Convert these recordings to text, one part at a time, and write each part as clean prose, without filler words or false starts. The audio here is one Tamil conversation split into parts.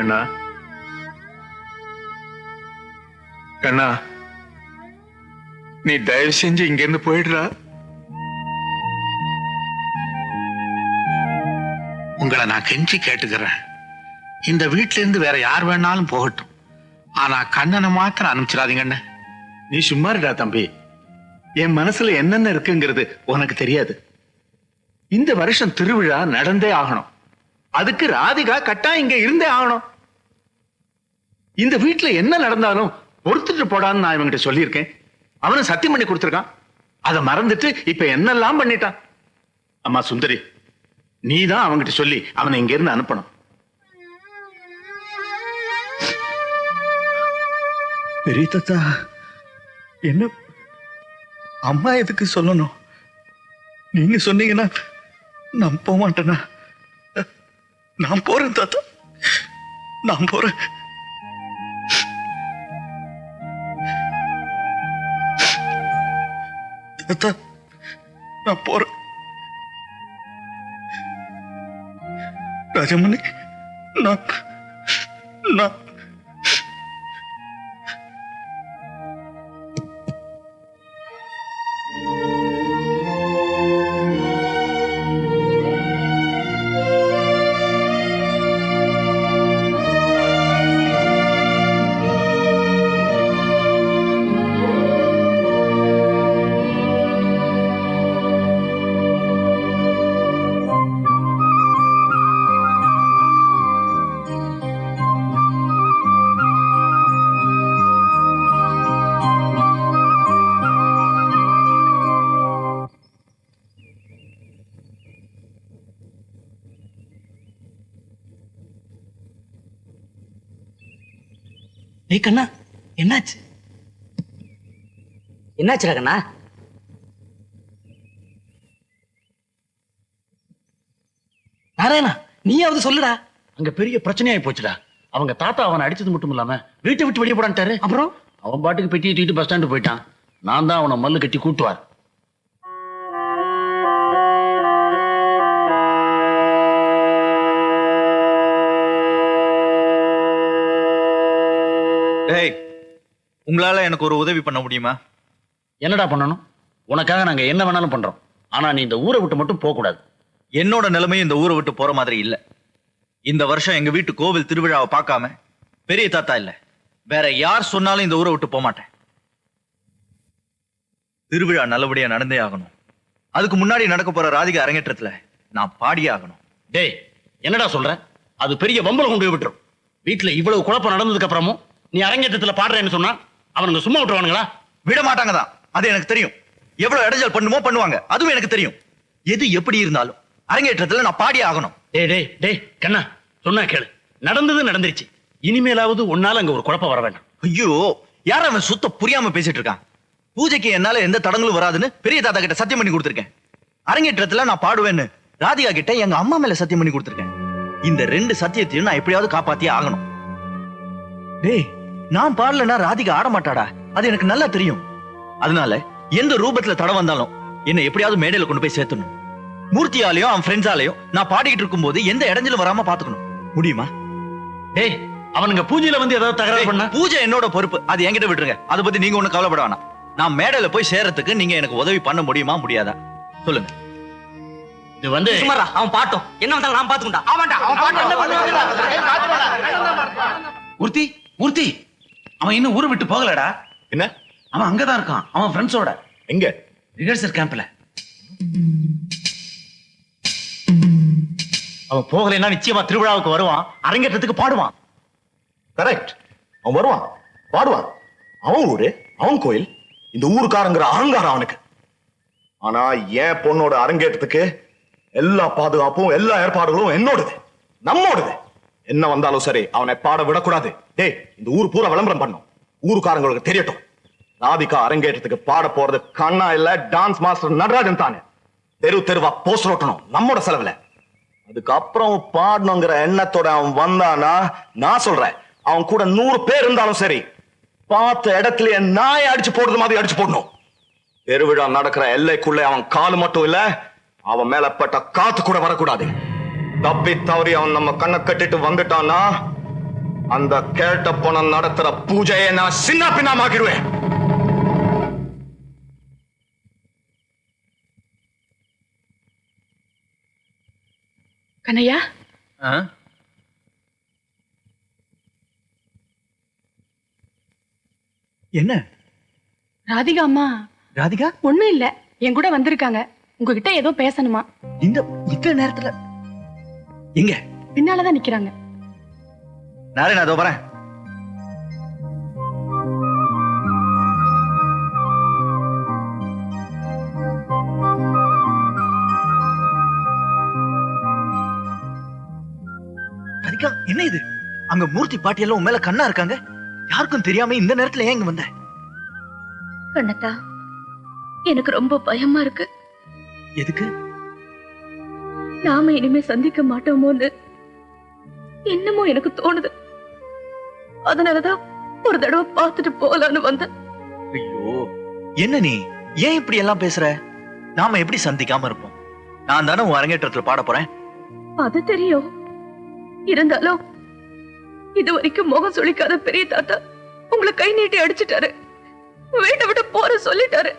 கண்ணா. கண்ணா, நீ தயவு செஞ்சு இங்க இருந்து போயிடுறா. உங்களை நான் கெஞ்சி கேட்டுக்கிறேன். இந்த வீட்டுல இருந்து வேற யார் வேணாலும் போகட்டும், ஆனா கண்ணனை மாத்திரம் அனுப்பிச்சிடாதீங்கண்ணே. நீ சும்மா இருடா தம்பி. என் மனசுல என்னென்ன இருக்குங்கிறது உனக்கு தெரியாது. இந்த வருஷம் திருவிழா நடந்தே ஆகணும். அதுக்கு ராதிகா கட்டாயம் இங்க இருந்தே ஆகணும். இந்த வீட்டுல என்ன நடந்தாலும் பொறுத்துட்டு போடான்னு நான் இவங்கிட்ட சொல்லியிருக்கேன். அவனும் சத்தியம் பண்ணி கொடுத்துருக்கான். அதை மறந்துட்டு இப்ப என்னெல்லாம் பண்ணிட்டான். அம்மா சுந்தரி, நீதான் அவங்கிட்ட சொல்லி அவனை இங்க இருந்து அனுப்பணும். பெரிய தாத்தா, என்ன அம்மா எதுக்கு சொல்லணும்? நீங்க சொன்னீங்கன்னா நான் போக மாட்டேனா? நான் போறேன் தாத்தா, நான் போறேன். தாத்தா, நான் போறேன். ராஜமணி, நான் நான் கண்ணா, என்னாச்சு? என்னாச்சுடா கண்ணா? நாராயணா, நீயாவது சொல்லுடா. அங்க பெரிய பிரச்சனையாயி போச்சுடா. அவங்க தாத்தா அவனை அடிச்சது மட்டும் இல்லாம வீட்டை விட்டு வெளியே போடான்ட்டாரு. அப்புறம் அவன் பாட்டுக்கு பெட்டியை தூக்கிட்டு பஸ் ஸ்டாண்டு போயிட்டான். நான் தான் அவனை மல்லு கட்டி கூட்டுவார். டேய், உங்களால எனக்கு ஒரு உதவி பண்ண முடியுமா? என்னடா பண்ணணும்? உனக்காக நாங்க என்ன வேணாலும் பண்றோம். ஆனா நீ இந்த ஊரை விட்டு மட்டும் போக கூடாது. என்னோட நிலைமையும் இந்த ஊரை விட்டு போற மாதிரி இல்ல. இந்த வருஷம் எங்க வீட்டு கோவில் திருவிழாவை பார்க்காம பெரிய தாத்தா இல்ல வேற யார் சொன்னாலும் இந்த ஊரை விட்டு போக மாட்டேன். திருவிழா நல்லபடியா நடந்தே ஆகணும். அதுக்கு முன்னாடி நடக்க போற ராதிகா அரங்கேற்றத்துல நான் பாடியே ஆகணும். டேய், என்னடா சொல்ற? அது பெரிய வம்பல கொண்டு போய் விட்டுரும். வீட்டுல இவ்வளவு குழப்பம் நடந்ததுக்கு அப்புறமும் நீ அரங்கேற்றத்துல பாடுறேன்னு சொன்னா அவனுங்க சும்மா விட்டுருவானுங்களா? விட மாட்டாங்க தான், அது எனக்கு தெரியும். எவ்வளவு இடைஞ்சல் பண்ணுமோ பண்ணுவாங்க, அதுவும் எனக்கு தெரியும். எது எப்படி இருந்தாலும் அரங்கேற்றத்துல நான் பாடியே ஆகணும். டேய் டேய் டேய் கண்ணா, சொன்னா கேளு. நடந்தது நடந்துருச்சு. இனிமேலாவது ஒன்னால அங்க ஒரு குழப்பம் வர வேண்டாம். ஐயோ, யார அவன் சுத்த புரியாம பேசிட்டு இருக்கான். பூஜைக்கு என்னால எந்த தடங்களும் வராதுன்னு பெரிய தாத்தா கிட்ட சத்தியம் பண்ணி கொடுத்திருக்கேன். அரங்கேற்றத்துல நான் பாடுவேன்னு ராதிகா கிட்ட எங்க அம்மா மேல சத்தியம் பண்ணி கொடுத்திருக்கேன். இந்த ரெண்டு சத்தியத்தையும் நான் எப்படியாவது காப்பாத்தியே ஆகணும். டேய், நான் பாடலன்னா ராதிகா ஆட மாட்டாடா, அது எனக்கு நல்லா தெரியும். அதனால எந்த ரூபத்துல தடை வந்தாலும் என்ன எப்படியாவது மேடையில கொண்டு போய் சேர்த்தணும். மூர்த்தியாலையும் அவன் ஃப்ரெண்ட்ஸாலையும் நான் பாடிக்கிட்டு இருக்கும் போது எந்த இடைஞ்சலும் வராம பாத்துக்கணும். முடியுமா? டேய், அவனுங்க பூஜையில வந்து ஏதாவது தகராறு பண்ணா? பூஜை என்னோட பொறுப்பு, அது என்கிட்ட விட்டுருங்க. அதை பத்தி நீங்க ஒண்ணு கவலைப்பட வேணாம். நான் மேடையில போய் சேர்றதுக்கு நீங்க எனக்கு உதவி பண்ண முடியுமா முடியாதா சொல்லுங்க. இது வந்து சுமாரா, அவன் பாட்டும் என்ன வந்தாலும் நான் பாத்துக்கிட்டான். மூர்த்தி, மூர்த்தி, அவன் இன்னும் ஊரை விட்டு போகலடா. என்ன? அவன் அங்கதான் இருக்கான், அவன் ஃப்ரெண்ட்ஸோட. எங்க? ரிஹர்சல் கேம்ப்ல. அவன் போகலைன்னா நிச்சயமா திருவிழாவுக்கு வருவான், அரங்கேற்றத்துக்கு பாடுவான். கரெக்ட், அவன் வருவான், பாடுவான். அவன் ஊரு, அவன் கோயில், இந்த ஊருக்காரங்கிற அகங்காரம் அவனுக்கு. ஆனா என் பொண்ணோட அரங்கேற்றத்துக்கு எல்லா பாதுகாப்பும் எல்லா ஏற்பாடுகளும் என்னோடது, நம்மோடது. என்ன வந்தாலும் சரி அவனை பாட விடக்கூடாது. டேய், இந்த ஊர் பூரா விளம்பரம் பண்ணும், ஊருக்காரங்களுக்கு தெரியட்டும். ராதிகா அரங்கேற்றத்துக்கு பாட போறது கண்ணா இல்ல டான்ஸ் மாஸ்டர் நடராஜன் தானே. தெரு தெருவா போஸ்டர் ஓட்டணும் நம்மோட செலவுல. அதுக்கப்புறம் பாடணுங்கிற எண்ணத்தோட அவன் வந்தானா, நான் சொல்றேன், அவன் கூட 100 பேர் இருந்தாலும் சரி, பார்த்த இடத்துல நாயை அடிச்சு போடுறது மாதிரி அடிச்சு போடணும். பெருவிழா நடக்கிற எல்லைக்குள்ள அவன் காலு மட்டும் இல்ல, அவன் மேலப்பட்ட காத்து கூட வரக்கூடாது. தப்பி தவறி அவன் நம்ம கண்ணை கட்டிட்டு வந்துட்டான்னா அந்த கேட்ட பணம் நடத்துற பூஜையை நான் சின்ன பின்னமாக்கிடுவேன். கண்ணையா, என்ன ராதிகா அம்மா ராதிகா ஒண்ணும் இல்ல, என் கூட வந்திருக்காங்க. உங்ககிட்ட ஏதோ பேசணுமா? இந்த நேரத்துல எங்க? பின்னாலதான் நிக்கிறாங்க. நாராயணா, அதோ வரேன். ராதிகா, என்ன இது? அங்க மூர்த்தி பாட்டி எல்லாம் உன் மேல கண்ணா இருக்காங்க. யாருக்கும் தெரியாம இந்த நேரத்துல ஏன் இங்க வந்த? கண்ணத்தா, எனக்கு ரொம்ப பயமா இருக்கு. எதுக்கு? நாம இனிமே சந்திக்க மாட்டோமோன்னு என்னமோ எனக்கு தோணுது. அதனாலதான் ஒரு தடவை பார்த்துட்டு போலான்னு வந்தேன். ஐயோ, என்ன நீ ஏன் இப்படி எல்லாம் பேசுற? நாம எப்படி சந்திக்காம இருப்போம்? நான் தானே உன் அரங்கேற்றத்துல பாட போறேன். அது தெரியும். இருந்தாலும் இது வரைக்கும் முகம் சுளிக்காத பெரிய தாத்தா உங்களை கை நீட்டி அடிச்சிட்டாரு. வீட்டை விட்டு போற சொல்லிட்டாரு.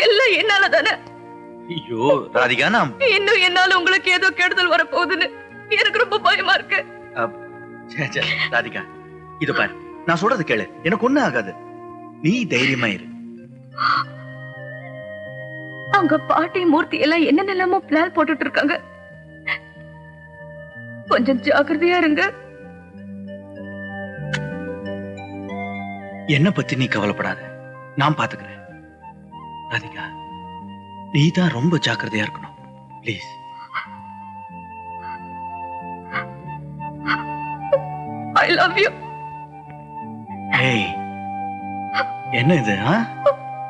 எல்லாம் என்னால தானே. ஐயோ ராதிகா, நான் இன்னும் என்னால உங்களுக்கு ஏதோ கெடுதல் வரப்போகுதுன்னு எனக்கு ரொம்ப பயமா இருக்கு. ராதிகா, இது பாரு, நான் சொல்றது கேளு. எனக்கு ஒண்ணும் ஆகாது. நீ தைரியமா இரு. அங்க பாட்டி மூர்த்தி எல்லாம் என்னென்னலாமோ பிளான் போட்டுட்டு இருக்காங்க. கொஞ்சம் ஜாக்கிரதையா இருங்க. என்ன பத்தி நீ கவலைப்படாத, நான் பாத்துக்கிறேன். ராதிகா, நீ தான் ரொம்ப ஜாக்கிரதையா இருக்கணும். ப்ளீஸ். I love you. ஏய், என்ன இது?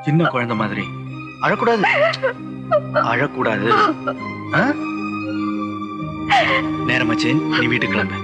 சின்ன குழந்தை மாதிரி அழக்கூடாது, அழக்கூடாது. நேரமாச்சு, நீ வீட்டுக்கு கிளம்பு.